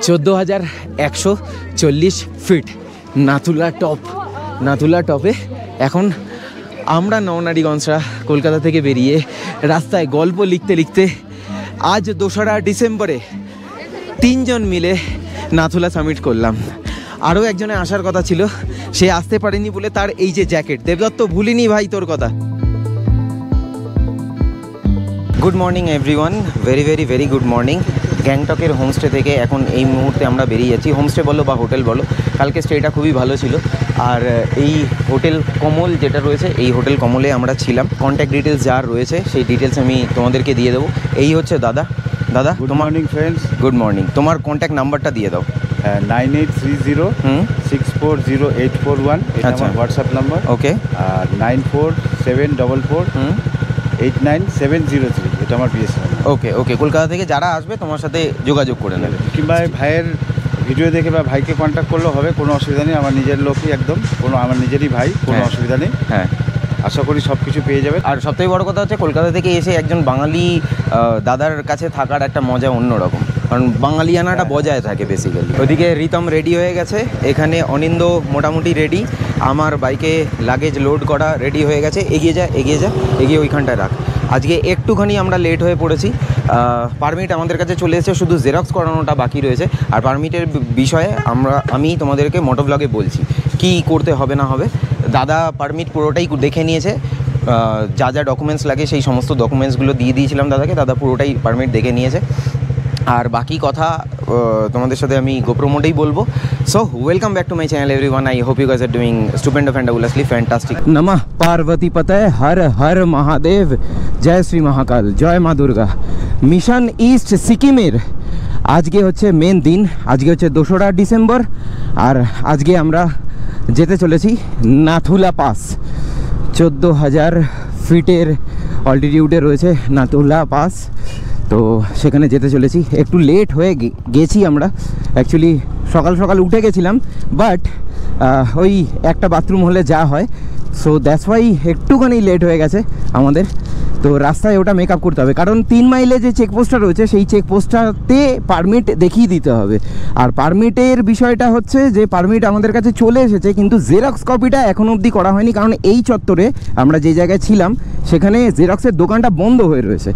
14,140 fit Nathula টপে এখন আমরা নওনারীগঞ্জরা কলকাতা থেকে বেরিয়ে রাস্তায় গল্প লিখতে লিখতে আজ 2রা ডিসেম্বরে 3 জন মিলে নাথুলা সামিট করলাম। আরও একজনে আসার কথা ছিল, সে আসতে পারেনি বলে তার এই যে জ্যাকেট। দেবদত্ত, ভুলিনি ভাই তোর কথা। Good morning everyone, very very very good morning. গ্যাংটকের হোমস্টে থেকে এখন এই মুহূর্তে আমরা বেরিয়ে যাচ্ছি। হোমস্টে বলো বা হোটেল বলো, কালকে স্টেটা খুবই ভালো ছিল। আর এই হোটেল কমল যেটা রয়েছে, এই হোটেল কমলে আমরা ছিলাম। কন্ট্যাক্ট ডিটেলস যার রয়েছে সেই ডিটেলস আমি তোমাদেরকে দিয়ে দেবো। এই হচ্ছে দাদা। Good morning friends. Good morning. তোমার কন্ট্যাক্ট নাম্বারটা দিয়ে দাও। 9830-640841, এটা আমার হোয়াটসঅ্যাপ নাম্বার। ওকে। আর 9474448970, এটা আমার বিএসএনএল। ওকে ওকে, কলকাতা থেকে যারা আসবে তোমার সাথে যোগাযোগ করে নেবে, কিংবা ভাইয়ের ভিডিও দেখে বা ভাইকে কন্ট্যাক্ট করলেও হবে, কোনো অসুবিধা নেই। আমার নিজের লোকই একদম, আমার নিজেরই ভাই, কোনো অসুবিধা নেই। হ্যাঁ, আশা করি সব কিছু পেয়ে যাবে। আর সবথেকে বড় কথা হচ্ছে কলকাতা থেকে এসে একজন বাঙালি দাদার কাছে থাকার একটা মজা অন্যরকম, কারণ বাঙালিয়ানাটা বজায় থাকে বেসিক্যালি। ওইদিকে রিতম রেডি হয়ে গেছে, এখানে অনিন্দ মোটামুটি রেডি। আমার বাইকে লাগেজ লোড করা রেডি হয়ে গেছে। এগিয়ে ওইখানটায় রাখ। আজকে একটুখানি আমরা লেট হয়ে পড়েছি। পারমিট আমাদের কাছে চলে এসেছে, শুধু জেরক্স করানোটা বাকি রয়েছে। আর পারমিটের বিষয়ে আমি তোমাদেরকে মোটোব্লগে বলছি কি করতে হবে না হবে। দাদা পারমিট পুরোটাই দেখে নিয়েছে, যা যা ডকুমেন্টস লাগে সেই সমস্ত ডকুমেন্টসগুলো দিয়ে দিয়েছিলাম দাদাকে। দাদা পুরোটাই পারমিট দেখে নিয়েছে। আর বাকি কথা তোমাদের সাথে আমি গোপ্রো মোডেই বলবো। So welcome back to my channel everyone. I hope you guys are doing stupendo fantabulously fantastic. নমঃ পার্বতী পতয়ে হর হর মহাদেব, জয় শ্রী মহাকাল, জয় মা দুর্গা। মিশন ইস্ট সিকিমের আজকে হচ্ছে মেন দিন। আজকে হচ্ছে 2রা ডিসেম্বর। আর আজকে আমরা যেতে চলেছি নাথুলা পাস। 14,000 ফিটের অল্টিটিউডে রয়েছে নাথুলা পাস। তো সেখানে যেতে চলেছি। একটু লেট হয়ে গেছি আমরা, অ্যাকচুয়ালি সকাল সকাল উঠে গেছিলাম, বাট ওই একটা বাথরুম হলে যা হয়, সো দ্যাটস ওয়াই একটুখানি লেট হয়ে গেছে আমাদের। তো রাস্তায় ওটা মেক আপ করতে হবে, কারণ 3 মাইলে যে চেকপোস্টটা রয়েছে সেই চেকপোস্টটাতে পারমিট দেখিয়ে দিতে হবে। আর পারমিটের বিষয়টা হচ্ছে যে পারমিট আমাদের কাছে চলে এসেছে, কিন্তু জেরক্স কপিটা এখনও অবধি করা হয়নি, কারণ এই চত্বরে আমরা যে জায়গায় ছিলাম সেখানে জেরক্সের দোকানটা বন্ধ হয়ে রয়েছে।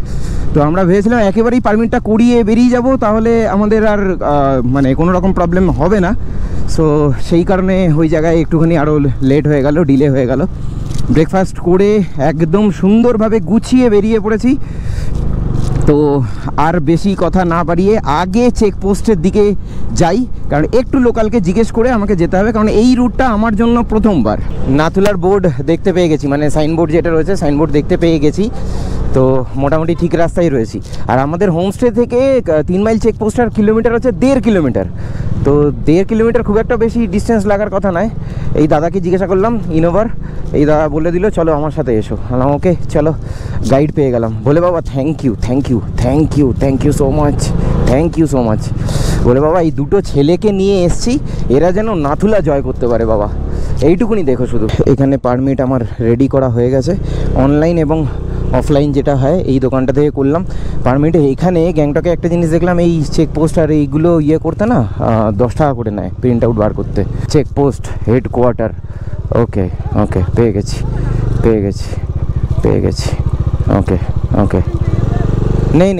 তো আমরা ভেবেছিলাম একেবারেই পারমিটটা করিয়ে বেরিয়ে যাব, তাহলে আমাদের আর মানে কোনো রকম প্রবলেম হবে না। সো সেই কারণে ওই জায়গায় একটুখানি আরও লেট হয়ে গেল, ডিলে হয়ে গেল। ব্রেকফাস্ট করে একদম সুন্দরভাবে গুছিয়ে বেরিয়ে পড়েছি। তো আর বেশি কথা না বাড়িয়ে আগে চেকপোস্টের দিকে যাই, কারণ একটু লোকালকে জিজ্ঞেস করে আমাকে যেতে হবে, কারণ এই রুটটা আমার জন্য প্রথমবার। নাথুলার বোর্ড দেখতে পেয়ে গেছি, মানে সাইনবোর্ড যেটা রয়েছে সাইনবোর্ড দেখতে পেয়ে গেছি। তো মোটামুটি ঠিক রাস্তায় রয়েছি। আর আমাদের হোমস্টে থেকে 3 মাইল চেকপোস্টার কিলোমিটার হচ্ছে 1.5 কিলোমিটার। তো 1.5 কিলোমিটার খুব একটা বেশি ডিস্টেন্স লাগার কথা নয়। এই দাদাকে জিজ্ঞাসা করলাম ইনোভার, এই দাদা বলে দিল চলো আমার সাথে এসো। বললাম ওকে চলো, গাইড পেয়ে গেলাম। বলে বাবা থ্যাংক ইউ সো মাচ। বলে বাবা এই দুটো ছেলেকে নিয়ে এসছি, এরা যেন নাথুলা জয় করতে পারে বাবা, এইটুকুনি দেখো শুধু। এখানে পারমিট আমার রেডি করা হয়ে গেছে, অনলাইন এবং অফলাইন যেটা হয় এই দোকানটা থেকে করলাম পারমিটে। এখানে গ্যাংটকে একটা জিনিস দেখলাম, এই চেকপোস্ট আর এইগুলো করতে না 10 টাকা করে নেয় প্রিন্ট আউট বার করতে। Checkpost headquarter. ওকে পেয়ে গেছি। ओके नहीं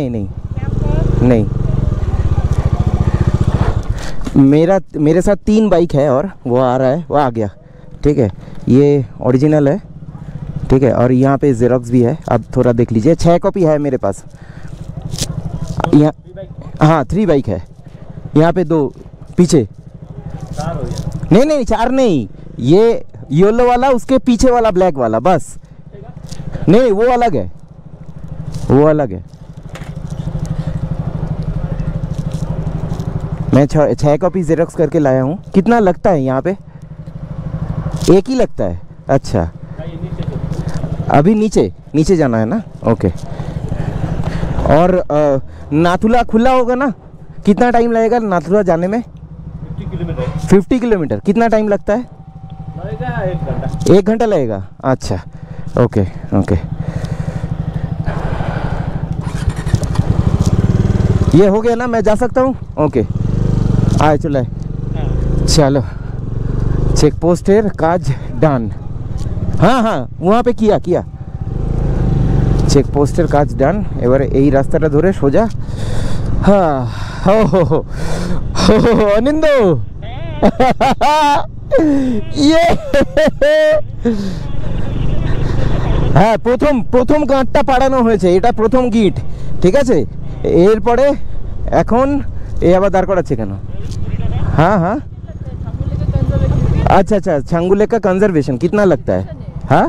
मेरे साथ 3 बाइक है और वो आ रहा है, वो आ गया। ठीक है, ये ओरिजिनल है, ठीक है। और यहाँ पे जेरोक्स भी है, आप थोड़ा देख लीजिए। 6 कॉपी है मेरे पास यहाँ। हाँ 3 बाइक है, यहाँ पे 2 पीछे। नहीं 4 नहीं, ये येलो वाला, उसके पीछे वाला ब्लैक वाला, बस। नहीं वो अलग है। मैं 6 कॉपी जेरोक्स करके लाया हूँ। कितना लगता है यहाँ पे? एक ही लगता है? अच्छा, अभी नीचे जाना है ना? ओके। और नाथुला खुला होगा ना? कितना टाइम लगेगा नाथुला जाने में? 50 किलोमीटर। कितना टाइम लगता है? 1 घंटा लगेगा। अच्छा ओके। ये हो गया ना, मैं जा सकता हूँ? ओके आए चले चलो चेक पोस्टर काज डन हाँ हाँ वहाँ पे किया किया चेक पोस्टर काज डन एबारे এই রাস্তাটা ধরে সোজা হ্যাঁ हो অনিন্দ ইয়ে হ্যাঁ প্রথম গাঁটটা পাড়ানো হয়েছে এটা প্রথম গিট ঠিক আছে এরপরে এখন এই আবার দাঁড় করাচ্ছে কেন हाँ हाँ अच्छा अच्छा छांगुले का कंजर्वेशन कितना लगता है हाँ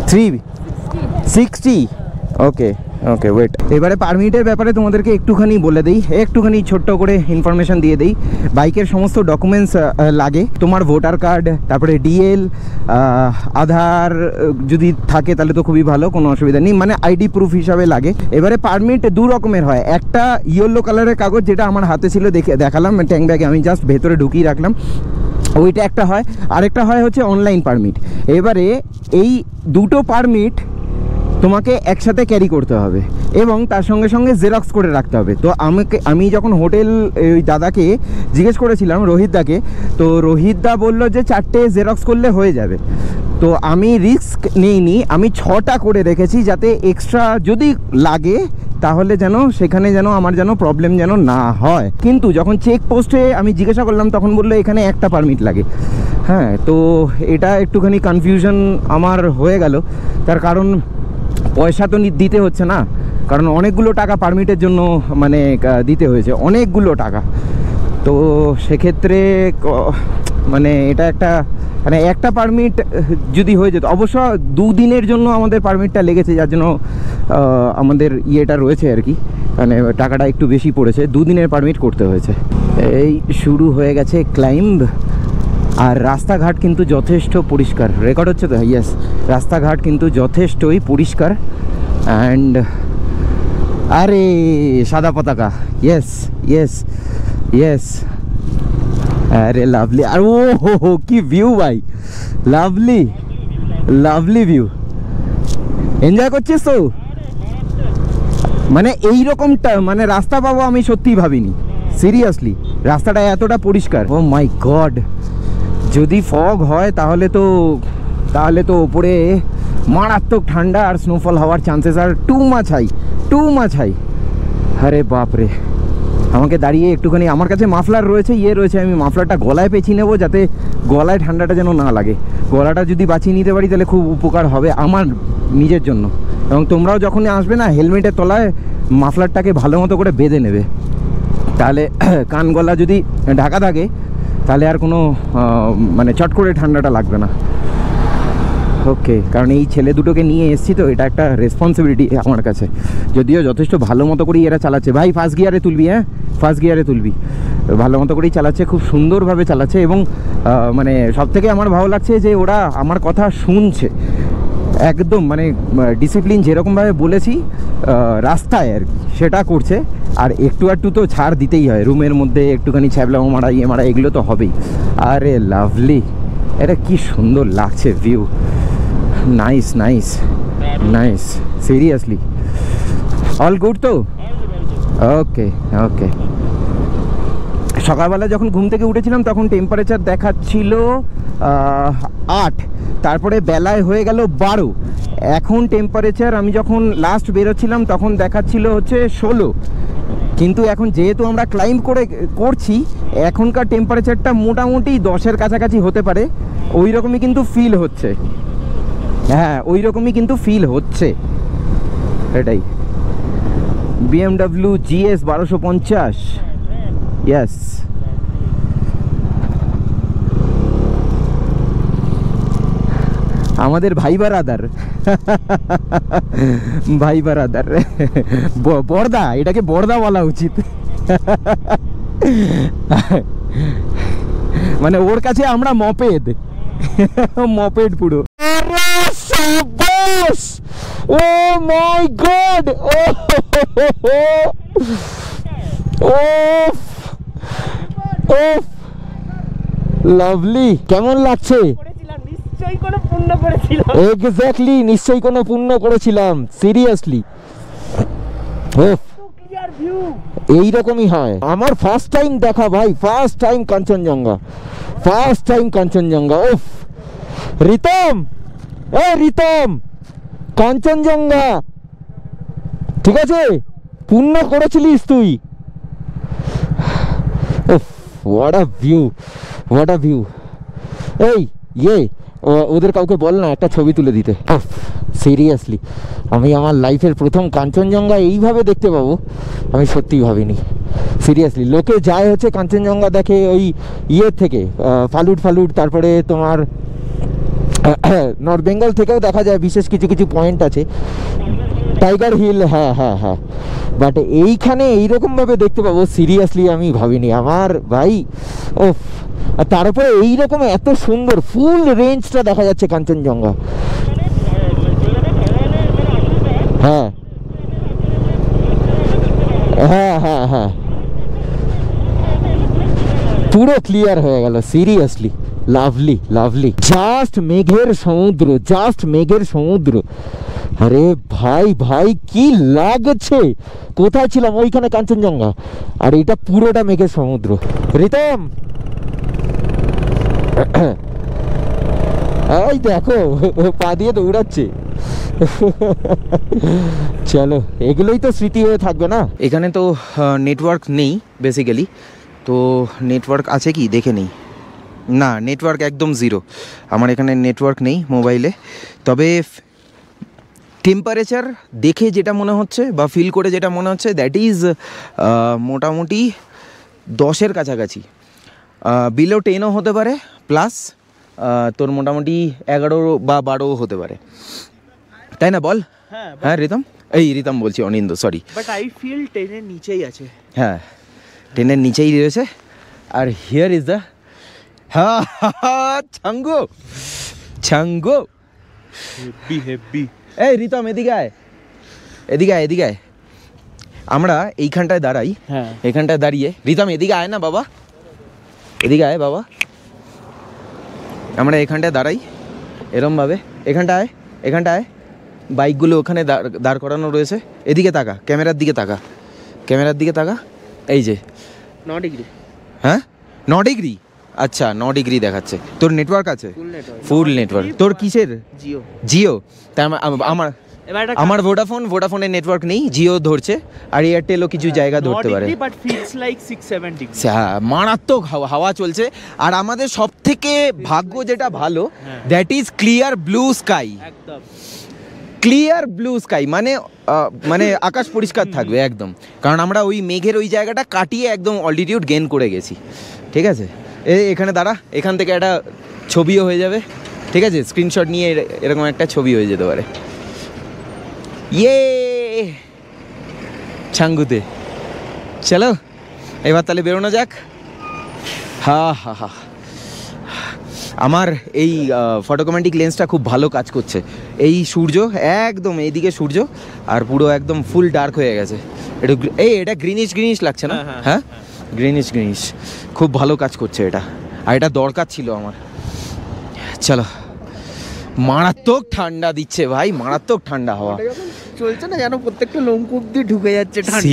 360 ওকে ওকে ওয়েট এবারে পারমিটের ব্যাপারে তোমাদেরকে একটুখানি বলে দেই একটুখানি ছোট্ট করে ইনফরমেশন দিয়ে দেই বাইকের সমস্ত ডকুমেন্টস লাগে তোমার ভোটার কার্ড তারপরে ডিএল আধার যদি থাকে তাহলে তো খুবই ভালো কোনো অসুবিধা নেই মানে আইডি প্রুফ হিসাবে লাগে এবারে পারমিট দু রকমের হয় একটা ইয়েলো কালারের কাগজ যেটা আমার হাতে ছিল দেখালাম ট্যাঙ্ক ব্যাগে আমি জাস্ট ভেতরে ঢুকিয়ে রাখলাম ওইটা একটা হয় আরেকটা হয় হচ্ছে অনলাইন পারমিট এবারে এই দুটো পারমিট তোমাকে একসাথে ক্যারি করতে হবে এবং তার সঙ্গে সঙ্গে জেরক্স করে রাখতে হবে তো আমি যখন হোটেল ওই দাদাকে জিজ্ঞেস করেছিলাম রোহিতদাকে তো রোহিতদা বলল যে 4টে জেরক্স করলে হয়ে যাবে তো আমি রিস্ক নিইনি আমি 6টা করে রেখেছি যাতে এক্সট্রা যদি লাগে তাহলে যেন সেখানে যেন আমার যেন প্রবলেম যেন না হয় কিন্তু যখন চেক পোস্টে আমি জিজ্ঞাসা করলাম তখন বললো এখানে একটা পারমিট লাগে হ্যাঁ তো এটা একটুখানি কনফিউশন আমার হয়ে গেল তার কারণ পয়সা তো দিতে হচ্ছে না কারণ অনেকগুলো টাকা পারমিটের জন্য মানে দিতে হয়েছে অনেকগুলো টাকা তো সেক্ষেত্রে মানে এটা একটা পারমিট যদি হয়ে যেত অবশ্য 2 দিনের জন্য আমাদের পারমিটটা লেগেছে যার জন্য আমাদের ইয়েটা রয়েছে আর কি মানে টাকাটা একটু বেশি পড়েছে 2 দিনের পারমিট করতে হয়েছে এই শুরু হয়ে গেছে ক্লাইম্ব আর রাস্তাঘাট কিন্তু যথেষ্ট পরিষ্কার রেকর্ড হচ্ছে তো ইয়েস রাস্তাঘাট কিন্তু যথেষ্টই পরিষ্কার অ্যান্ড আরে সাদা পতাকা ইয়েস ইয়েস ইয়েস আরে লাভলি আর ও হো কি ভিউ ভাই লাভলি লাভলি ভিউ এনজয় করছিস তো মানে এইরকমটা মানে রাস্তা পাবো আমি সত্যিই ভাবিনি সিরিয়াসলি রাস্তাটা এতটা পরিষ্কার ও মাই গড যদি ফগ হয় তাহলে তো উপরে মারাত্মক ঠান্ডা আর স্নোফল হওয়ার চান্সেস আর টু মাছ হাই আরে বাপরে আমাকে দাঁড়িয়ে একটুখানি আমার কাছে মাফলার রয়েছে রয়েছে আমি মাফলারটা গলায় পেঁচিয়ে নেবো যাতে গলায় ঠান্ডাটা যেন না লাগে গলাটা যদি বাঁচিয়ে নিতে পারি তাহলে খুব উপকার হবে আমার নিজের জন্য এবং তোমরাও যখনই আসবে না হেলমেটের তলায় মাফলারটাকে ভালো মতো করে বেঁধে নেবে তাহলে কান গলা যদি ঢাকা থাকে তাহলে আর কোনো মানে চট করে ঠান্ডাটা লাগবে না ওকে কারণ এই ছেলে দুটোকে নিয়ে এসেছি তো এটা একটা রেসপন্সিবিলিটি আমার কাছে যদিও যথেষ্ট ভালো মতো করেই এরা চালাচ্ছে ভাই ফার্স্ট গিয়ারে তুলবি হ্যাঁ ফার্স্ট গিয়ারে তুলবি ভালো মতো করেই চালাচ্ছে খুব সুন্দরভাবে চালাচ্ছে এবং মানে সবথেকে আমার ভালো লাগছে যে ওরা আমার কথা শুনছে একদম মানে ডিসিপ্লিন যেরকমভাবে বলেছি রাস্তায় আর কি সেটা করছে আর একটু তো ছাড় দিতেই হয় রুমের মধ্যে একটুখানি ছ্যাবলামো মারা ইয়ে মারা এগুলো তো হবেই আরে লাভলি এটা কি সুন্দর লাগছে view nice nice nice seriously all good তো ওকে ওকে সকালবেলা যখন ঘুম থেকে উঠেছিলাম তখন টেম্পারেচার দেখাচ্ছিল 8 তারপরে বেলায় হয়ে গেল 12 এখন টেম্পারেচার আমি যখন লাস্ট বেরোচ্ছিলাম তখন দেখাচ্ছিল হচ্ছে 16 কিন্তু এখন যেহেতু আমরা ক্লাইম্ব করছি এখনকার টেম্পারেচারটা মোটামুটি 10-এর কাছাকাছি হতে পারে ওই রকমই কিন্তু ফিল হচ্ছে হ্যাঁ ওই রকমই কিন্তু ফিল হচ্ছে এটাই BMW GS 1250 ইয়েস আমাদের ভাই বারাদার বর্দা এটাকে বর্দা বলা উচিত মানে ওর কাছে আমরা মপেদ পুরো ও মাই গড লাভলি কেমন লাগছে এক্স্যাক্টলি নিশ্চয়ই কোনো পুণ্য করেছিলাম সিরিয়াসলি এইরকমই হয়। আমার ফার্স্ট টাইম দেখা ভাই, first time Kanchenjunga, first time Kanchenjunga. ওফ রিতম, এ রিতম, কাঞ্চনজঙ্ঘা ঠিক আছে, পূর্ণ করেছিলিস তুই। What a view, what a view. এই ওদের কাউকে বল না একটা ছবি তুলে দিতে। সিরিয়াসলি আমি আমার লাইফের প্রথম কাঞ্চনজঙ্ঘা এইভাবে দেখতে পাবো আমি সত্যিই ভাবিনি। সিরিয়াসলি লোকে যায় হচ্ছে কাঞ্চনজঙ্ঘা দেখে ওই ইয়ের থেকে, ফালুট, তারপরে তোমার নর্থ বেঙ্গল থেকেও দেখা যায়, বিশেষ কিছু কিছু পয়েন্ট আছে, টাইগার হিল, হ্যাঁ, বাট এইখানে এইরকমভাবে দেখতে পাবো সিরিয়াসলি আমি ভাবিনি আমার ভাই। ও আর তার উপরে এইরকম এত সুন্দর ফুল রেঞ্জটা দেখা যাচ্ছে কাঞ্চনজঙ্ঘা। হ্যাঁ, পুরো ক্লিয়ার হয়ে গেল সিরিয়াসলি। লাভলি, জাস্ট মেঘের সমুদ্র, জাস্ট মেঘের সমুদ্র। আরে ভাই কি লাগছে, কোথায় ছিলাম, ওইখানে কাঞ্চনজঙ্ঘা, আর এটা পুরোটা মেঘের সমুদ্র। রিতম এই দেখো পা দিয়ে দৌড়াচ্ছে। চলো, এগুলোই তো স্মৃতি হয়ে থাকবে না। এখানে তো নেটওয়ার্ক নেই বেসিক্যালি, তো নেটওয়ার্ক আছে কি দেখে নেই। না, নেটওয়ার্ক একদম জিরো, আমার এখানে নেটওয়ার্ক নেই মোবাইলে। তবে টেম্পারেচার দেখে যেটা মনে হচ্ছে বা ফিল করে যেটা মনে হচ্ছে, দ্যাট ইজ মোটামুটি 10-এর কাছাকাছি, বিলো 10ও হতে পারে, প্লাস তোর মোটামুটি 11 বা 12ও হতে পারে, তাই না বল? হ্যাঁ রিতম, রিতম বলছি, Anindo, sorry. But I feel 10-এর নিচেই আছে। হ্যাঁ, 10-এর নিচেই রয়েছে। আর here is the Changu heavy. এই রিতম এদিকে আয়। আমরা এইখানটায় দাঁড়াই, হ্যাঁ, এখানটায় দাঁড়িয়ে, রিতম এদিকে আয় না বাবা, এদিকে আয় বাবা। আমরা এখানটায় দাঁড়াই এরমভাবে, এখানটায় বাইকগুলো ওখানে দাঁড় করানো রয়েছে। এদিকে তাকা, ক্যামেরার দিকে তাকা, এই যে 9 ডিগ্রি। হ্যাঁ 9 ডিগ্রি, আচ্ছা 9 ডিগ্রি দেখাচ্ছে। তোর নেটওয়ার্ক আছে? ফুল নেটওয়ার্ক। তোর কিসের? জিও। তাই আমার ভোডাফোনের নেটওয়ার্ক নেই, জিও ধরছে, আর এয়ারটেলও কিছু জায়গা ধরতে পারে। But feels like 6-7 degree. হ্যাঁ, মারাত্মক হাওয়া চলছে। আর আমাদের সবথেকে ভাগ্য যেটা ভালো, that is clear blue sky. একদম ক্লিয়ার ব্লু স্কাই, মানে আকাশ পরিষ্কার থাকবে একদম, কারণ আমরা ওই মেঘের ওই জায়গাটা কাটিয়ে একদম অল্টিটিউড গেইন করে গেছি। ঠিক আছে, এখানে দাঁড়া, এখান থেকে একটা ছবিও হয়ে যাবে। ঠিক আছে, স্ক্রিনশট নিয়ে এরকম একটা ছবি হয়ে যেতে পারে। ছাঙ্গুতে চলো, এবার তাহলে বেরোনো যাক। হা আমার এই ফটোকমেন্টিক লেন্সটা খুব ভালো কাজ করছে। এই সূর্য একদম এইদিকে সূর্য, আর পুরো একদম ফুল ডার্ক হয়ে গেছে। এটা গ্রিনিশ লাগছে না? হ্যাঁ, গ্রিনিশ খুব ভালো কাজ করছে এটা, আর এটা দরকার ছিল আমার। চলো, মারাত্মক ঠান্ডা দিচ্ছে ভাই, মারাত্মক ঠান্ডা হাওয়া চলছে না, যেন প্রত্যেকটা লোমকূপ দিয়ে ঢুকে যাচ্ছে ঠান্ডা।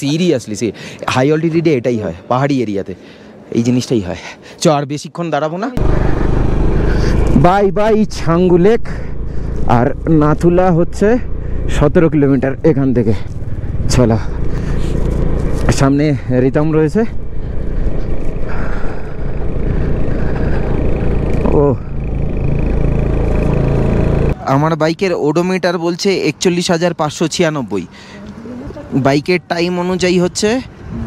সিরিয়াসলি হাই অল্টিটিউডে এটাই হয়, পাহাড়ি এরিয়াতে এই জিনিসটাই হয়। আর বেশিক্ষণ দাঁড়াবো না। বাই ছাঙ্গু লেক, আর নাথুলা হচ্ছে 17 কিলোমিটার এখান থেকে। চলো, সামনে রিতম রয়েছে। ও, আমার বাইকের ওডোমিটার বলছে 41,596। বাইকের টাইম অনুযায়ী হচ্ছে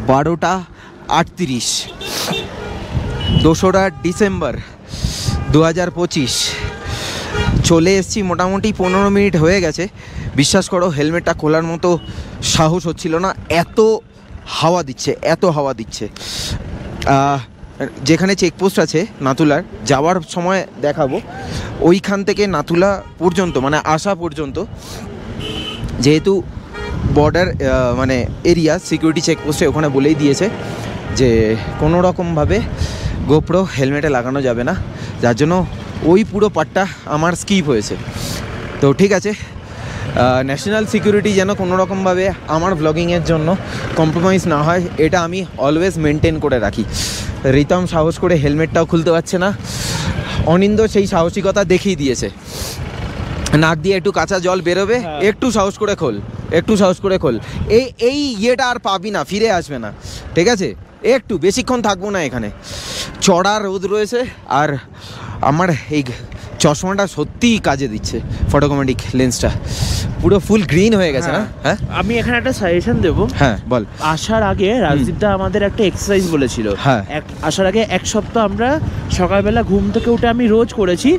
12টা 38, 2রা ডিসেম্বর 2025। চলে এসেছি, মোটামুটি 15 মিনিট হয়ে গেছে। বিশ্বাস করো, হেলমেটটা খোলার মতো সাহস হচ্ছিল না, এত হাওয়া দিচ্ছে। যেখানে চেকপোস্ট আছে নাতুলার, যাওয়ার সময় দেখাবো, ওইখান থেকে নাতুলা পর্যন্ত, মানে আসা পর্যন্ত, যেহেতু বর্ডার মানে এরিয়া, সিকিউরিটি চেকপোস্টে ওখানে বলেই দিয়েছে যে কোনো রকমভাবে গোপ্রো হেলমেটে লাগানো যাবে না, যার জন্য ওই পুরো পার্টটা আমার স্কিপ হয়েছে। তো ঠিক আছে, ন্যাশনাল সিকিউরিটি যেন কোনো রকমভাবে আমার ব্লগিংয়ের জন্য কম্প্রোমাইজ না হয়, এটা আমি অলওয়েজ মেনটেন করে রাখি। রিতম সাহস করে হেলমেটটাও খুলতে পারছে না, অনিন্দ সেই সাহসিকতা দেখিয়ে দিয়েছে। নাক দিয়ে একটু কাঁচা জল বেরোবে, একটু সাহস করে খোল, একটু সাহস করে খোল। এই ইয়েটা আর পাবি না, ফিরে আসবে না, ঠিক আছে? একটু বেশিক্ষণ থাকবো না এখানে, চড়া রোদ রয়েছে। আর আমার এই চশমাটা সত্যিই কাজে দিচ্ছে, ফটোকমেটিক লেন্সটা পুরো ফুল গ্রিন হয়ে গেছে না? হ্যাঁ, আমি এখানে একটা সাজেশন দেবো। হ্যাঁ বল। আসার আগে রাজদীপদা আমাদের একটা এক্সারসাইজ বলেছিল। হ্যাঁ। আসার আগে এক সপ্তাহ আমরা সকালবেলা ঘুম থেকে উঠে আমি রোজ করেছি,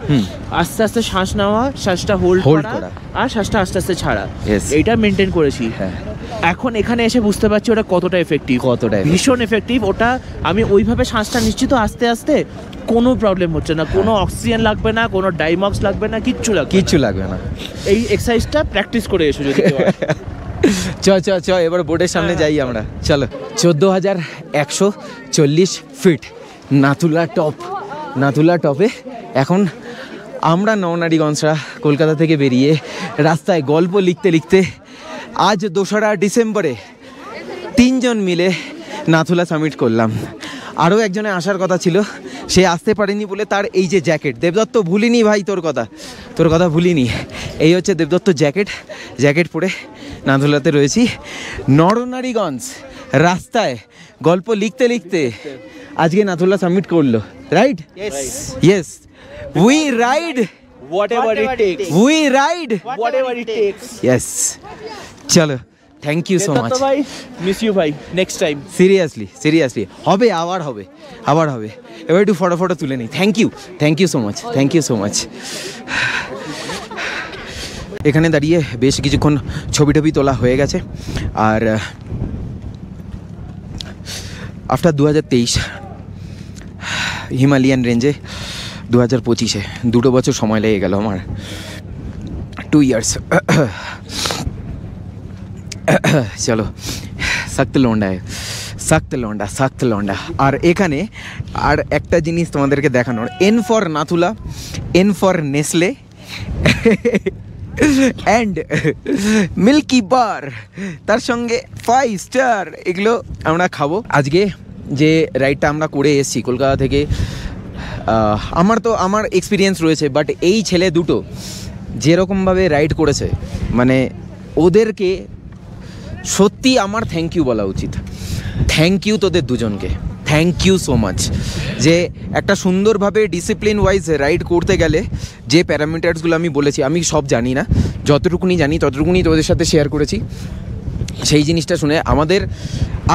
আস্তে আস্তে শ্বাস নেওয়া, শ্বাসটা হোল্ড করা আর শ্বাসটা আস্তে আস্তে ছাড়া, এইটা মেনটেন করেছি। হ্যাঁ, এখন এখানে এসে বুঝতে পারছি ওটা কতটা এফেক্টিভ, ভীষণ এফেক্টিভ। ওটা আমি ওইভাবে শ্বাসটা নিচ্ছি তো আস্তে আস্তে, কোনো প্রবলেম হচ্ছে না, কোনো অক্সিজেন লাগবে না, কোনো ডাইমক্স লাগবে না, কিচ্ছু লাগবে না। এই এক্সারসাইজটা প্র্যাকটিস করে এসো যদি কেউ আসে। চ এবার বোর্ডের সামনে যাই আমরা, চলো। 14,140 ফিট নাথুলা টপে এখন আমরা নরনারীগঞ্জরা কলকাতা থেকে বেরিয়ে রাস্তায় গল্প লিখতে লিখতে আজ 2রা ডিসেম্বরে 3 জন মিলে নাথুলা সামিট করলাম। আরও একজনে আসার কথা ছিল, সে আসতে পারেনি বলে তার এই যে জ্যাকেট, দেবদত্ত ভুলিনি ভাই, তোর কথা ভুলিনি। এই হচ্ছে দেবদত্ত জ্যাকেট পরে নাথুলাতে রয়েছি। নরনারীগঞ্জ রাস্তায় গল্প লিখতে লিখতে আজকে নাথুলা সামিট করলো, right? Yes, we ride Whatever it takes. We ride Whatever it takes. Yes, চলো, থ্যাংক ইউ সো মাচ ভাই, মিস ইউ ভাই, নেক্সট টাইম। সিরিয়াসলি হবে, আবার হবে। এবার একটু ফটো তুলে নিই। Thank you so much. এখানে দাঁড়িয়ে বেশ কিছুক্ষণ ছবি তোলা হয়ে গেছে। আর আফটার 2023 হিমালয়ান রেঞ্জে 2025-এ 2 বছর সময় লেগে গেল আমার, 2 ইয়ার্স। চলো, সখ্ত লন্ডা। আর এখানে আর একটা জিনিস তোমাদেরকে দেখানোর, N for Nathula, N for Nestle and Milkybar, তার সঙ্গে 5 স্টার, এগুলো আমরা খাবো। আজকে যে রাইডটা আমরা করে এসেছি কলকাতা থেকে, আমার এক্সপিরিয়েন্স রয়েছে, বাট এই ছেলে দুটো যেরকমভাবে রাইড করেছে, মানে ওদেরকে সত্যি আমার থ্যাংক ইউ বলা উচিত। থ্যাংক ইউ তোদের দুজনকে, থ্যাংক ইউ সো মাচ। যে একটা সুন্দরভাবে ডিসিপ্লিন ওয়াইজ রাইড করতে গেলে যে প্যারামিটার্সগুলো আমি বলেছি, আমি সব জানি না, যতটুকুনি জানি ততটুকুনি তোদের সাথে শেয়ার করেছি। সেই জিনিসটা শুনে আমাদের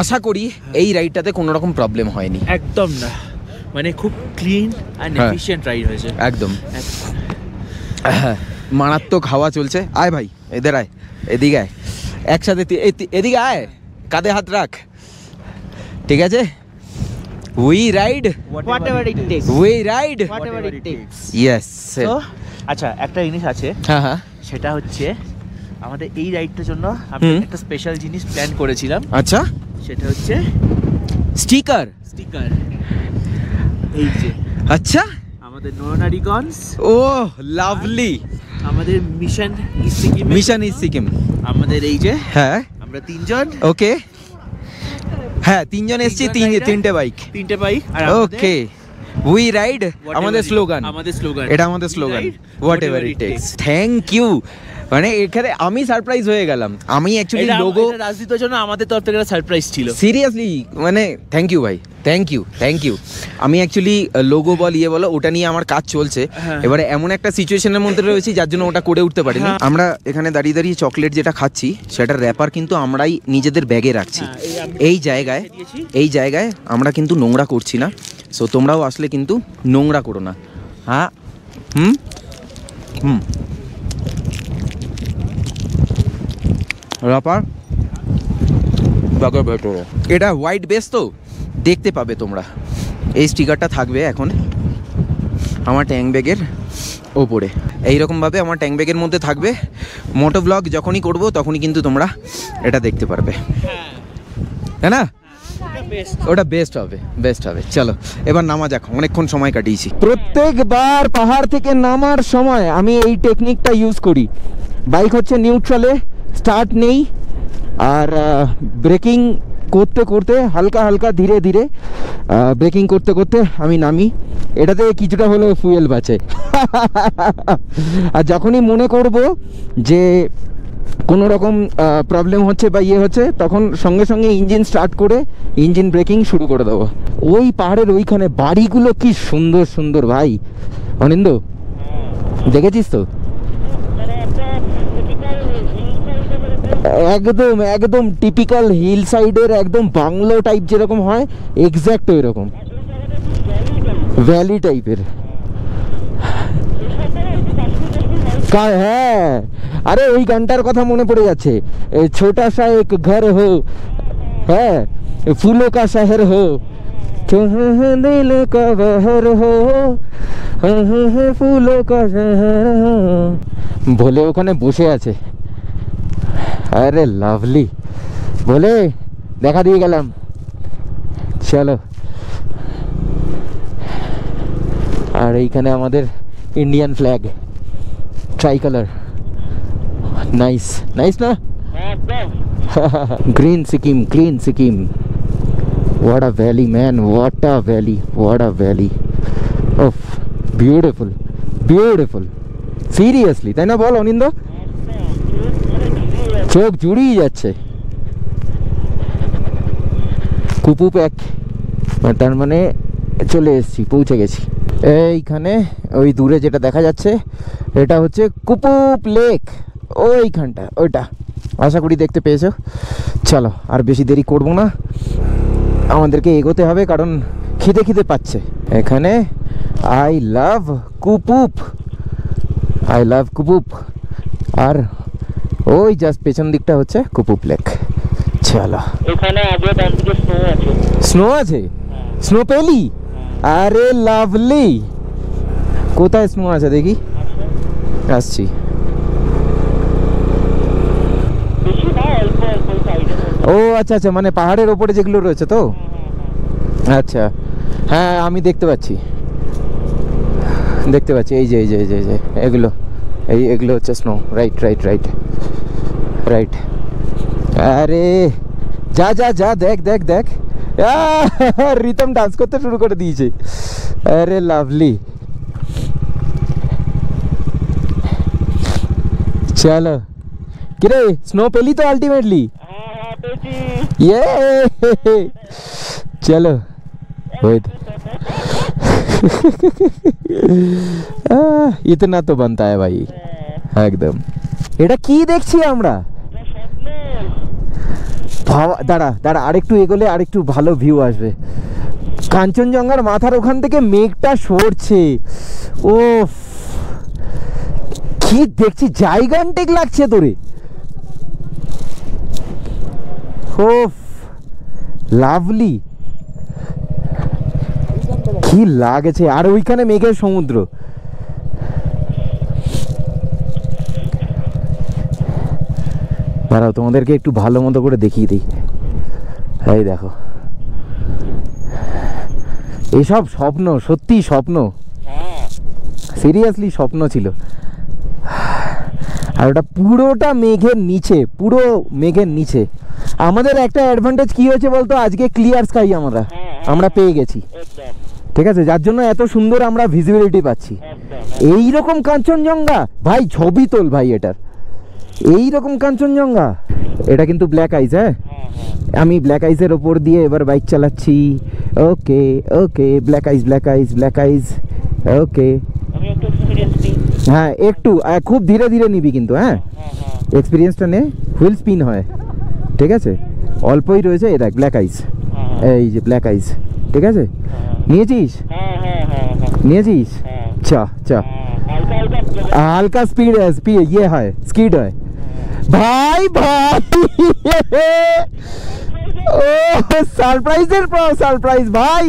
আশা করি এই রাইডটাতে কোনো রকম প্রবলেম হয়নি। একদম না, মানে খুব ক্লিন অ্যান্ড এফিশিয়েন্ট রাইড হয়েছে একদম। মারাত্মক হাওয়া চলছে। আয় ভাই, এদের আয়, এদিকে আয়, একসাথে এদিকে আয়, কাঁধে হাত রাখ, ঠিক আছে? We ride whatever it takes. whatever it takes. Yes. তো আচ্ছা, একটা জিনিস আছে, হ্যাঁ, সেটা হচ্ছে আমাদের এই রাইডটার জন্য আমি একটা স্পেশাল জিনিস প্ল্যান করেছিলাম। আচ্ছা, সেটা হচ্ছে স্টিকার। এই যে, আচ্ছা, আমাদের নরনারীগঞ্জ, ও লাভলি, আমাদের মিশন ইজ সিকিম, আমাদের এই যে, হ্যাঁ আমরা 3 জন, ওকে, হ্যাঁ 3 জন এসেছি, 3টে বাইক, আর ওকে। উই রাইড আমাদের স্লোগান, এটা আমাদের slogan, whatever it takes. Thank you, মানে এখানে আমি সারপ্রাইজ হয়ে গেলাম। আমি অ্যাকচুয়ালি লোগো রাজদীপের জন্য আমাদের তরফ থেকে একটা সারপ্রাইজ ছিল, সিরিয়াসলি, মানে থ্যাংক ইউ ভাই, থ্যাংক ইউ। আমি অ্যাকচুয়ালি লোগো বল ইয়ে বলো, ওটা নিয়ে আমার কাজ চলছে। এবারে এমন একটা সিচুয়েশনের মধ্যে রয়েছি যার জন্য ওটা করে উঠতে পারিনি। আমরা এখানে দাঁড়িয়ে চকলেট যেটা খাচ্ছি, সেটার র্যাপার কিন্তু আমরাই নিজেদের ব্যাগে রাখছি। এই জায়গায় আমরা কিন্তু নোংরা করছি না, সো তোমরাও আসলে কিন্তু নোংরা করো না। হ্যাঁ, র্যাপার ব্যাগের ভেতরে, এটা হোয়াইট বেস তো দেখতে পাবে তোমরা। এই স্টিকারটা থাকবে এখন আমার ট্যাঙ্ক ব্যাগের ওপরে, এইরকমভাবে আমার ট্যাঙ্ক ব্যাগের মধ্যে থাকবে। মোটো ব্লগ যখনই করব তখনই কিন্তু তোমরা এটা দেখতে পারবে, তাই না? ওটা বেস্ট হবে। চলো এবার নামা যাক, অনেকক্ষণ সময় কাটিয়েছি। প্রত্যেকবার পাহাড় থেকে নামার সময় আমি এই টেকনিকটা ইউজ করি। বাইক হচ্ছে নিউট্রালে, স্টার্ট নেই, আর ব্রেকিং করতে করতে হালকা হালকা ধীরে ধীরে ব্রেকিং করতে করতে আমি নামি। এটাতে কিছুটা হলেও ফুয়েল বাঁচে। আর যখনই মনে করব যে কোনো রকম প্রবলেম হচ্ছে বা ইয়ে হচ্ছে, তখন সঙ্গে সঙ্গে ইঞ্জিন স্টার্ট করে ইঞ্জিন ব্রেকিং শুরু করে দেবো। ওই পাহাড়ের ওইখানে বাড়িগুলো কি সুন্দর সুন্দর ভাই। অনিন্দ, দেখেছিস তো? একদম একদম টিপিক্যাল হিল সাইডের একদম বাংলো টাইপ যেরকম হয়, এক্স্যাক্ট ওই রকম ভ্যালি টাইপের। হ্যাঁ, আরে ওই গানটার কথা মনে পড়ে যাচ্ছে, ছোটা সা এক ঘর হো, হ্যাঁ, ফুলো কা শহর হো, দিল কা বহর হো, ফুলো কা শহর হো, বলে ওখানে বসে আছে। আরে লাভলি, বলে দেখা দিয়ে গেলাম। চলো, আর এইখানে আমাদের Indian flag, tricolour, nice nice না? Green Sikkim, green Sikkim. What a valley, man, what a valley, what a valley. Oh, beautiful, beautiful. Seriously, তাই না বল অনিন্দ? চোখ জুড়িয়ে যাচ্ছে। কুপুপ এক, তার মানে চলে এসেছি, পৌঁছে গেছি। এইখানে ওই দূরে যেটা দেখা যাচ্ছে এটা হচ্ছে কুপুপ লেক, ওইখানটা, ওইটা। আশা করি দেখতে পেয়েছো। চলো, আর বেশি দেরি করব না, আমাদেরকে এগোতে হবে, কারণ খিদে খিদে পাচ্ছে। এখানে I love Kupup, I love Kupup. আর ওই জাস্ট পেছন দিকটা হচ্ছে কুপুপ লেক। চলো, এখানে আগে ডান দিকে স্নো আছে। স্নো আছে? স্নো পেলি? আরে লাভলি, কোথায় স্নো আছে দেখি, আসছি। বেশি না, অল্প অল্প সাইডে। ও আচ্ছা আচ্ছা, মানে পাহাড়ের ওপরে যেগুলো রয়েছে তো? আচ্ছা, হ্যাঁ আমি দেখতে পাচ্ছি, দেখতে পাচ্ছি। এই যে এই যে এই যে এই যে এগুলো, এগুলো হচ্ছে snow. Right right right right. আরে যা যা যা, দেখ দেখ দেখ, রিতম ডান্স করতে শুরু করে দিয়েছে। আরে লাভলি, চলো। কিরে, স্নো পেলি তো আলটিমেটলি? ये चलो, इतना तो बनता है भाई একদম। এটা কি দেখছি আমরা? দাঁড়া দাঁড়া, আরেকটু এগোলে আরেকটু ভালো ভিউ আসবে। কাঞ্চনজঙ্ঘার মাথার ওখান থেকে মেঘটা সরছে। ও কি দেখছি, জাইগান্টিক লাগছে তোরে। ওফ, লাভলি, কি লাগছে। আর ওইখানে মেঘের সমুদ্র। দাঁড়াও, তোমাদেরকে একটু ভালো মতো করে দেখিয়ে দিই। এই দেখো, এইসব স্বপ্ন, সত্যি স্বপ্ন, সিরিয়াসলি স্বপ্ন ছিল। আর ওটা পুরোটা মেঘের নিচে, পুরো মেঘের নিচে। আমাদের একটা অ্যাডভান্টেজ কি হয়েছে বলতো, আজকে ক্লিয়ার স্কাই আমরা পেয়ে গেছি, ঠিক আছে, যার জন্য এত সুন্দর আমরা ভিজিবিলিটি পাচ্ছি। এই রকম কাঞ্চনজঙ্ঘা ভাই, ছবি তোল ভাই এটার, এই রকম কাঞ্চনজঙ্ঘা। এটা কিন্তু ব্ল্যাক আইস, হ্যাঁ, আমি ব্ল্যাক আইসের ওপর দিয়ে এবার বাইক চালাচ্ছি। ওকে ওকে, ব্ল্যাক আইস ব্ল্যাক আইস ব্ল্যাক আইস, ওকে। হ্যাঁ, একটু খুব ধীরে ধীরে নিবি কিন্তু, হ্যাঁ, এক্সপিরিয়েন্সটা নে। হুইল স্পিন হয়, ঠিক আছে, অল্পই রয়েছে। এ দেখ ব্ল্যাক আইস, এই যে ব্ল্যাক আইস, ঠিক আছে। নিয়েছিস? নিয়েছিস? চ চ, হালকা স্পিড ইয়ে হয়, স্কিড হয় ভাই ভাই। ও সারপ্রাইজের পর সারপ্রাইজ ভাই।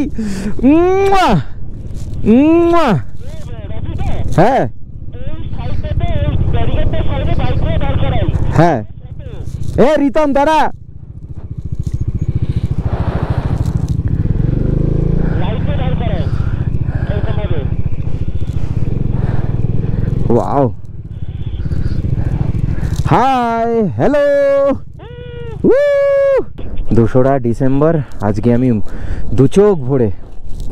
হ্যাঁ হ্যাঁ, এ রিতম দাঁড়া। ওয়াও, হাই হ্যালো 2রা ডিসেম্বর, আজকে আমি দু চোখ ভরে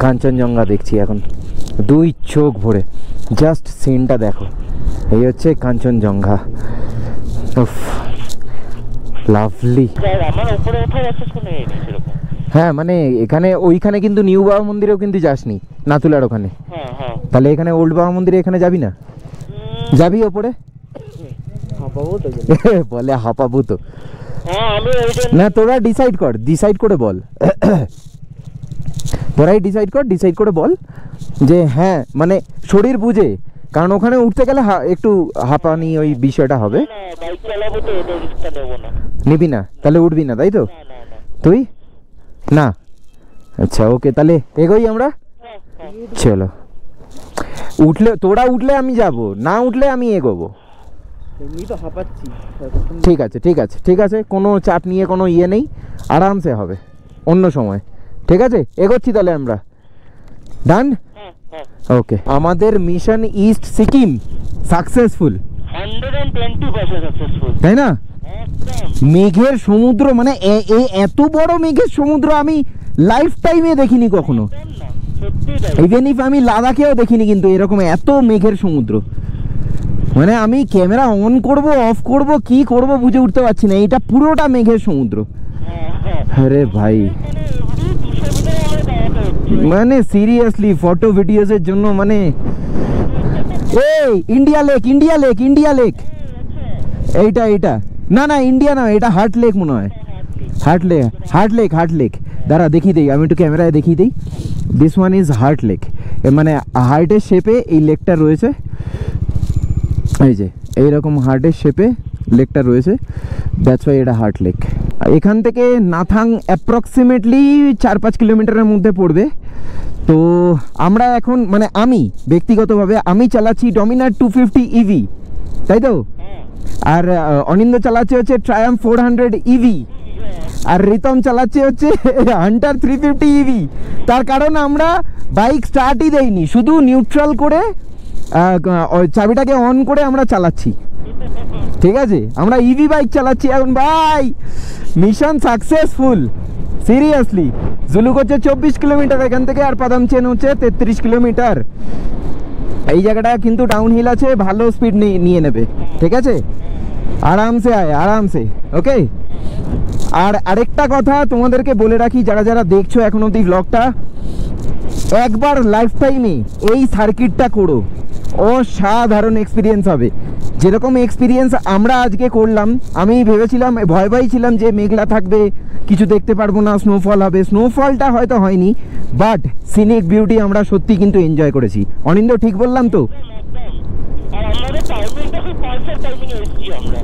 কাঞ্চনজঙ্ঘা দেখছি এখন, 2 চোখ ভরে। জাস্ট সিনটা দেখো, এই হচ্ছে কাঞ্চনজঙ্ঘা। উফ, লাভলি। আমার উপরে ওঠার একটা শুনে সেরকম। হ্যাঁ মানে এখানে ওইখানে কিন্তু নিউ বাবা মন্দিরেও কিন্তু যাসনি, নাতুলার ওখানে। হ্যাঁ হ্যাঁ। তাহলে এখানে ওল্ড বাবা মন্দিরে এখানে যাবি না? যাবি ওপরে? বলে হাঁপাবো তো। হ্যাঁ আমি ওইটা না তোরা ডিসাইড করে বল, তোরাই ডিসাইড করে বল যে হ্যাঁ মানে শরীর বুঝে, কারণ ওখানে উঠতে গেলে একটু হাঁপানি ওই বিষয়টা হবে। না বাইক চালাবো তো ওটা রিস্কটা নেবো না। নিবি না? তাহলে উঠবি না তাই তো? না না না। তুই না? আচ্ছা ওকে, তাহলে এগোই আমরা। হ্যাঁ হ্যাঁ। চলো, তোরা উঠলে আমি যাব, না উঠলে আমি এগোবো। ঠিক আছে, কোনো চাপ নিয়ে কোনো ইয়ে নেই, আরামসে হবে অন্য সময়। ঠিক আছে, এগোচ্ছি তাহলে আমরা। ডান? হ্যাঁ হ্যাঁ। ওকে, আমাদের mission east Sikkim successful, 120% successful. তাই না? একদম। মেঘের সমুদ্র মানে এত বড় মেঘের সমুদ্র আমি লাইফ টাইমে দেখিনি কখনো। না সত্যি তাই। ইভেন ইফ আমি লাদাখেও দেখিনি কিন্তু এরকম এত মেঘের সমুদ্র। মানে আমি ক্যামেরা অন করব অফ করব কি করব বুঝে উঠতে পারছি না, এটা পুরোটা মেঘের সমুদ্র। হ্যাঁ হ্যাঁ। আরে ভাই মানে এভরি 200 মিটার আমরা দাঁড়াতে হচ্ছে। মানে সিরিয়াসলি ফটো ভিডিওসের জন্য মানে এই ইন্ডিয়া লেক এইটা না ইন্ডিয়া না, এটা হার্ট লেক মনে হয়। হার্ট লেক দাঁড়া দেখিয়ে দিই, আমি একটু ক্যামেরায় দেখিয়ে দিই। This one is heart lake, মানে হার্টের শেপে এই লেকটা রয়েছে। এই যে এইরকম হার্টের শেপে লেকটা রয়েছে, দ্যাটস ওয়াই এটা হার্ট লেক। এখান থেকে নাথাং অ্যাপ্রক্সিমেটলি 4-5 কিলোমিটারের মধ্যে পড়বে। তো আমরা এখন মানে আমি ব্যক্তিগতভাবে আমি চালাচ্ছি ডমিনার 250 ইভি, তাই তো? আর অনিন্দ চালাচ্ছে হচ্ছে ট্রায়াম্ফ 400 ইভি, আর রিতম চালাচ্ছে হচ্ছে হান্টার 350 ইভি। তার কারণ আমরা বাইক স্টার্টই দেইনি, শুধু নিউট্রাল করে চাবিটাকে অন করে আমরা চালাচ্ছি। ঠিক আছে, আমরা ইভি বাইক চালাচ্ছি এখন ভাই। Mission successful seriously. জুলুক হচ্ছে 24 কিলোমিটার এখান থেকে, আর পাদামচেন হচ্ছে 33 কিলোমিটার। এই জায়গাটা কিন্তু ডাউন হিল আছে, ভালো স্পিড নিয়ে নেবে। ঠিক আছে, আরামসে আয় আরামসে। ওকে, আর আরেকটা কথা তোমাদেরকে বলে রাখি, যারা যারা দেখছো এখন অবধি ব্লগটা, একবার লাইফ টাইমে এই সার্কিটটা করো, অসাধারণ এক্সপিরিয়েন্স হবে। যেরকম এক্সপিরিয়েন্স আমরা আজকে করলাম, আমি ভেবেছিলাম ভয় ছিলাম যে মেঘলা থাকবে, কিছু দেখতে পারবো না, স্নোফল হবে। স্নোফলটা হয়তো হয়নি, বাট সিনিক বিউটি আমরা সত্যি কিন্তু এনজয় করেছি। অনিন্দ ঠিক বললাম তো? আর আমাদের টাইমিংটা খুব পারফেক্ট টাইমিং এসেছি আমরা।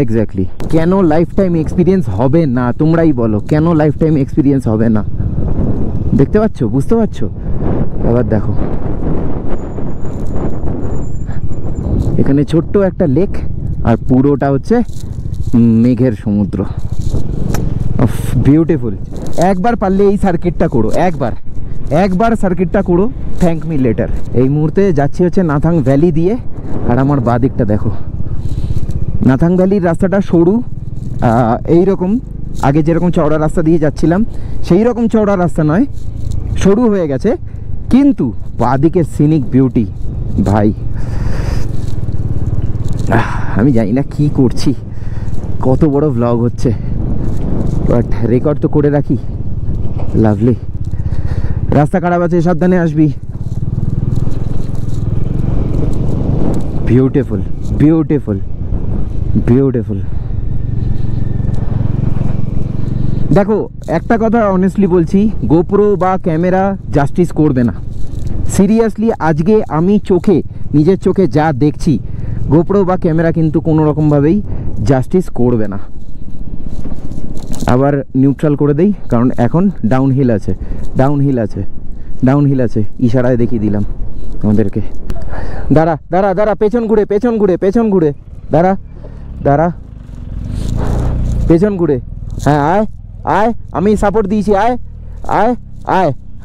এক্স্যাক্টলি। কেন লাইফ টাইম এক্সপিরিয়েন্স হবে না? তোমরাই বলো, কেন লাইফ টাইম এক্সপিরিয়েন্স হবে না? দেখতে পাচ্ছ, বুঝতে পারছো? এবার দেখো, এখানে ছোট্ট একটা লেক, আর পুরোটা হচ্ছে মেঘের সমুদ্র। বিউটিফুল। একবার পারলে এই সার্কিটটা করো, একবার সার্কিটটা করো, থ্যাঙ্ক মি লেটার। এই মুহূর্তে যাচ্ছি হচ্ছে নাথাং ভ্যালি দিয়ে, আর আমার বাঁ দিকটা দেখো, নাথাং ভ্যালির রাস্তাটা সরু, এইরকম আগে যেরকম চওড়া রাস্তা দিয়ে যাচ্ছিলাম সেই রকম চওড়া রাস্তা নয়, সরু হয়ে গেছে, কিন্তু বাঁ দিকের সিনিক বিউটি ভাই। আমি জানি না কি করছি, কত বড় ভ্লগ হচ্ছে, বাট রেকর্ড তো করে রাখি। লাভলি। রাস্তা খারাপ আছে, সাবধানে আসবি। বিউটিফুল। দেখো একটা কথা অনেস্টলি বলছি, গোপ্রো বা ক্যামেরা জাস্টিস করবে না। সিরিয়াসলি আজকে আমি নিজের চোখে যা দেখছি, গোপ্রো বা ক্যামেরা কিন্তু কোনো রকমভাবেই জাস্টিস করবে না। আবার নিউট্রাল করে দেই, কারণ এখন ডাউন হিল আছে, ইশারায় দেখিয়ে দিলাম আমাদেরকে। দাঁড়া, পেছন ঘুরে দাঁড়া, পেছন ঘুরে। হ্যাঁ আয়, আমি সাপোর্ট দিয়েছি, আয়।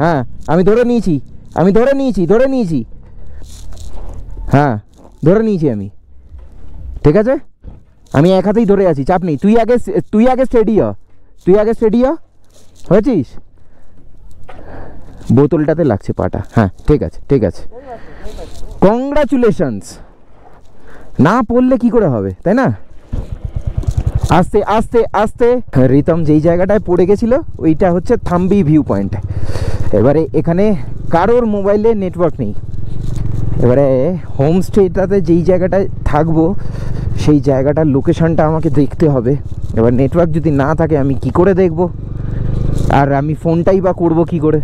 হ্যাঁ আমি ধরে নিয়েছি, হ্যাঁ ধরে নিয়েছি আমি। ঠিক আছে, আমি এক হাতেই ধরে আছি, চাপ নেই। তুই আগে স্টেডি হ, হয়েছিস? বোতলটাতে লাগছে পাটা। হ্যাঁ ঠিক আছে। কংগ্রাচুলেশনস। না পড়লে কি করে হবে, তাই না? আস্তে আস্তে আস্তে। রিতম যেই জায়গাটায় পড়ে গেছিল ওইটা হচ্ছে থাম্বি ভিউ পয়েন্ট। এবারে এখানে কারোর মোবাইলে নেটওয়ার্ক নেই। এবারে হোমস্টেটাতে যেই জায়গাটায় থাকবো সেই জায়গাটার লোকেশনটা আমাকে দেখতে হবে। এবার নেটওয়ার্ক যদি না থাকে আমি কি করে দেখব, আর আমি ফোনটাই বা করবো কি করে?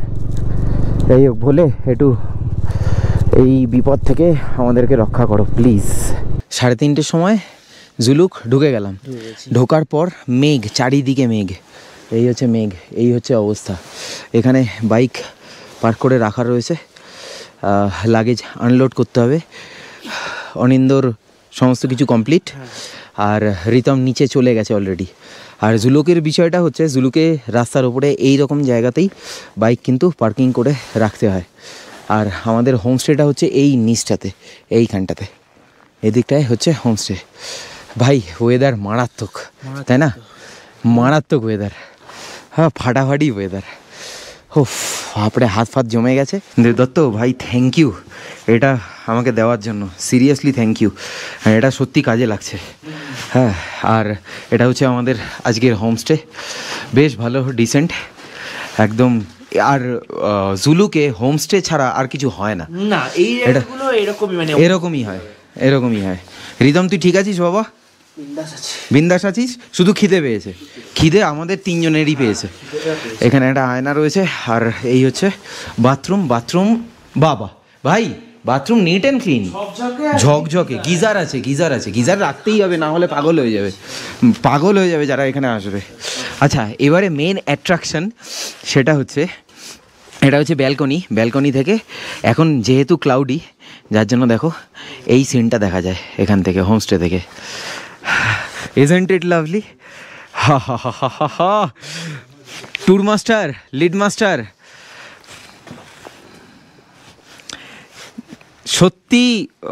যাই হোক, বলে একটু এই বিপদ থেকে আমাদেরকে রক্ষা করো প্লিজ। 3:30 সময় জুলুক ঢুকে গেলাম। ঢোকার পর মেঘ, চারিদিকে মেঘ, এই হচ্ছে মেঘ, এই হচ্ছে অবস্থা। এখানে বাইক পার্ক করে রাখা রয়েছে, লাগেজ আনলোড করতে হবে। অনিন্দর সমস্ত কিছু কমপ্লিট, আর রিতম নিচে চলে গেছে অলরেডি। আর জুলুকের বিষয়টা হচ্ছে, জুলুকে রাস্তার ওপরে এই রকম জায়গাতেই বাইক কিন্তু পার্কিং করে রাখতে হয়। আর আমাদের হোমস্টেটা হচ্ছে এই নিচটাতে, এইখানটাতে, এদিকটায় হচ্ছে হোমস্টে। ভাই ওয়েদার মারাত্মক, তাই না? মারাত্মক ওয়েদার, হ্যাঁ ফাটাফাটি ওয়েদার। ও বাপরে, হাত ফাত জমে গেছে। দত্ত ভাই থ্যাংক ইউ এটা আমাকে দেওয়ার জন্য, সিরিয়াসলি থ্যাংক ইউ। এটা সত্যি কাজে লাগছে। হ্যাঁ, আর এটা হচ্ছে আমাদের আজকের হোমস্টে, বেশ ভালো, ডিসেন্ট একদম। আর জুলুকে হোমস্টে ছাড়া আর কিছু হয় না। না, এই জায়গাগুলো এরকমই হয়। রিদম তুই ঠিক আছিস বাবা? বিন্দাস আছিস? শুধু খিদে পেয়েছে, খিদে আমাদের তিনজনেরই পেয়েছে। এখানে একটা আয়না রয়েছে, আর এই হচ্ছে বাথরুম। বাবা ভাই, বাথরুম নিট অ্যান্ড ক্লিন, ঝকঝকে। গিজার আছে, গিজার রাখতেই হবে, না হলে পাগল হয়ে যাবে যারা এখানে আসবে। আচ্ছা, এবারে মেন অ্যাট্রাকশন সেটা হচ্ছে, এটা হচ্ছে ব্যালকনি থেকে এখন যেহেতু ক্লাউডি, যার জন্য দেখো এই সিনটা দেখা যায় এখান থেকে, হোমস্টে থেকে। Isn't it lovely? হা। ট্যুর মাস্টার, লিড মাস্টার, সত্যি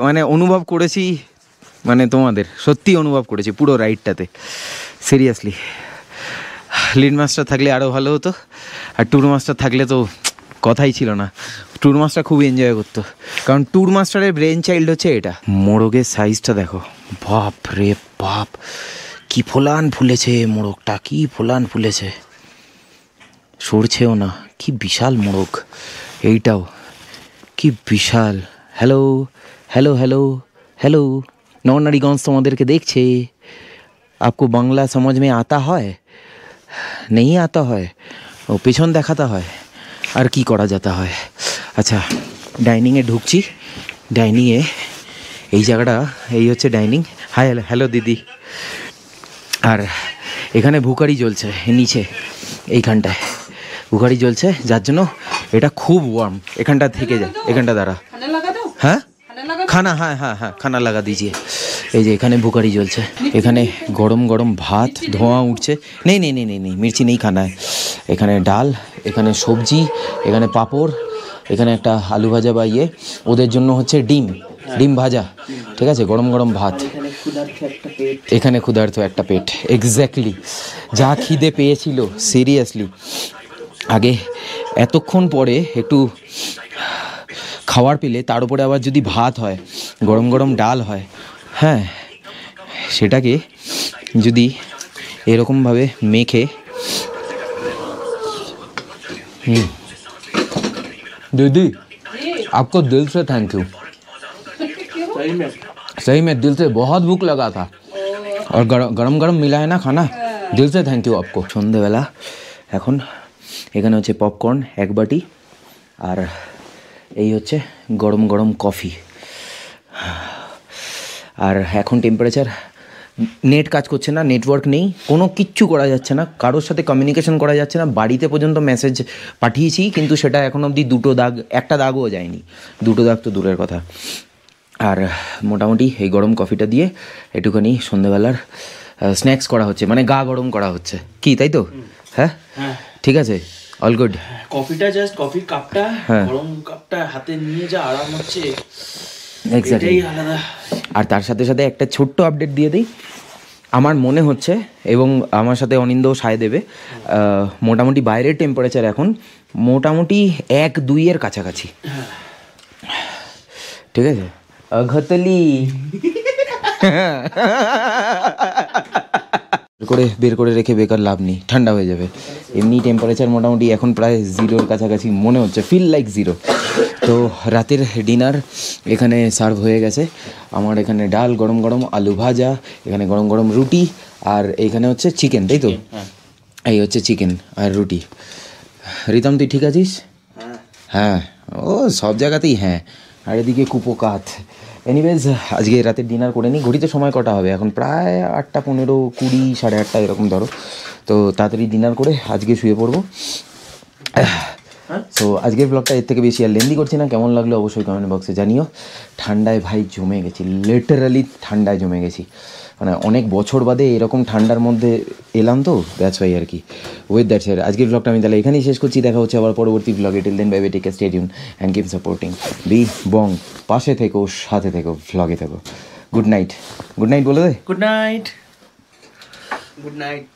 মানে অনুভব করেছি, মানে তোমাদের সত্যি অনুভব করেছি পুরো রাইডটাতে, সিরিয়াসলি। লিড মাস্টার থাকলে আরও ভালো হতো, আর ট্যুর মাস্টার থাকলে তো কথাই ছিল না। ট্যুর মাস্টার খুব এনজয় করতো, কারণ ট্যুর মাস্টারের ব্রেন চাইল্ড হচ্ছে এটা। মোরগের সাইজটা দেখো, বাপ রে বাপ, কি ফোলান ফুলেছে মোরগটা, কি ফোলান ফুলেছে, সরছেও না। কি বিশাল মোরগ এইটাও, কি বিশাল। হ্যালো নরনারীগঞ্জ তোমাদেরকে দেখছে। আপকো বাংলা समझ में आता है? नहीं आता है, ও পেছন দেখাতে হয়, আর কি করা যেতে হয়। আচ্ছা, ডাইনিংয়ে ঢুকছি। ডাইনিংয়ে এই জায়গাটা, এই হচ্ছে ডাইনিং। হাই, হ্যালো দিদি। আর এখানে ভুকারি জ্বলছে নিচে, এইখানটায় ভুকারি জ্বলছে, যার জন্য এটা খুব ওয়ার্ম। এখানটা থেকে যায়, এখানটা দাঁড়া। হ্যাঁ খানা, হ্যাঁ খানা লাগা দিজিয়ে। এই যে এখানে ভুকারি জ্বলছে, এখানে গরম গরম ভাত, ধোঁয়া উঠছে। নেই মির্চি নেই খানা। এখানে ডাল, এখানে সবজি, এখানে পাঁপড়, এখানে একটা আলু ভাজা বা ওদের জন্য হচ্ছে ডিম ভাজা, ঠিক আছে, গরম গরম ভাত। এখানে ক্ষুধার্ত একটা পেট, এক্স্যাক্টলি যা খিদে পেয়েছিল সিরিয়াসলি। আগে এতক্ষণ পরে একটু খাবার পেলে, তার উপরে আবার যদি ভাত হয়, গরম গরম ডাল হয়, হ্যাঁ, সেটাকে যদি এরকমভাবে মেখে, दीदी आपको दिल से थैंक यू, सही में दिल से, बहुत भूख लगा था और गरम गरम मिला है ना खाना, दिल से थैंक यू आपको। সন্ধ্যেবেলা এখন এখানে হচ্ছে পপকর্ন এক বাটি, আর এই হচ্ছে গরম গরম কফি। আর এখন টেম্পারেচার, নেট কাজ করছে না, নেটওয়ার্ক নেই, কোনো কিচ্ছু করা যাচ্ছে না, কারোর সাথে কমিউনিকেশন করা যাচ্ছে না। বাড়িতে পর্যন্ত মেসেজ পাঠিয়েছি, কিন্তু সেটা এখন অবধি একটা দাগও যায়নি। 2 দাগ তো দূরের কথা। আর মোটামুটি এই গরম কফিটা দিয়ে একটুখানি সন্ধ্যেবেলার স্ন্যাক্স করা হচ্ছে, মানে গা গরম করা হচ্ছে, কি তাই তো? হ্যাঁ ঠিক আছে, অল গুড। কফিটা জাস্ট, কফির কাপটা, গরম কাপটা হাতে নিয়ে যা আরাম হচ্ছে। এক্স্যাক্টলি। আর তার সাথে সাথে একটা ছোট্ট আপডেট দিয়ে দিই, আমার মনে হচ্ছে, এবং আমার সাথে অনিন্দ সায় দেবে, মোটামুটি বাইরের টেম্পারেচার এখন মোটামুটি 1-2 কাছাকাছি, ঠিক আছে? ঘতলি বের করে রেখে বেকার লাভ নেই, ঠান্ডা হয়ে যাবে। এমনি টেম্পারেচার মোটামুটি এখন প্রায় 0-র কাছাকাছি মনে হচ্ছে, ফিল লাইক 0। তো রাতের ডিনার এখানে সার্ভ হয়ে গেছে। আমার এখানে ডাল গরম গরম, আলু ভাজা, এখানে গরম গরম রুটি, আর এইখানে হচ্ছে চিকেন, তাই তো? এই হচ্ছে চিকেন আর রুটি। রিতম তুই ঠিক আছিস? হ্যাঁ, ও সব জায়গাতেই হ্যাঁ। আর এদিকে কুপোকাত। এনিওয়েজ, আজকে রাতের ডিনার করে নিই। ঘড়িতে সময় কটা হবে এখন? প্রায় 8:15, 20, 8:30 এরকম ধরো। তো তাড়াতাড়ি ডিনার করে আজকে শুয়ে পড়বো। সো আজকের ব্লগটা এর থেকে বেশি আর লেন্দি করছি না। কেমন লাগলো অবশ্যই কমেন্ট বক্সে জানিও। ঠান্ডায় ভাই জমে গেছি, লিটারালি ঠান্ডায় জমে গেছি। মানে অনেক বছর বাদে এরকম ঠান্ডার মধ্যে এলাম, তো দ্যাটস ওয়াই আর কি। উইথ দ্যাটস এর আজকের ব্লগটা আমি তাহলে এখানেই শেষ করছি। দেখা হচ্ছে আবার পরবর্তী ব্লগে। Till then bye bye, take care, stay tune and keep supporting B Bong. পাশে থেকো, সাথে থেকো, ব্লগে থেকো। Good night. গুড নাইট বলে দে। Good night. Good night.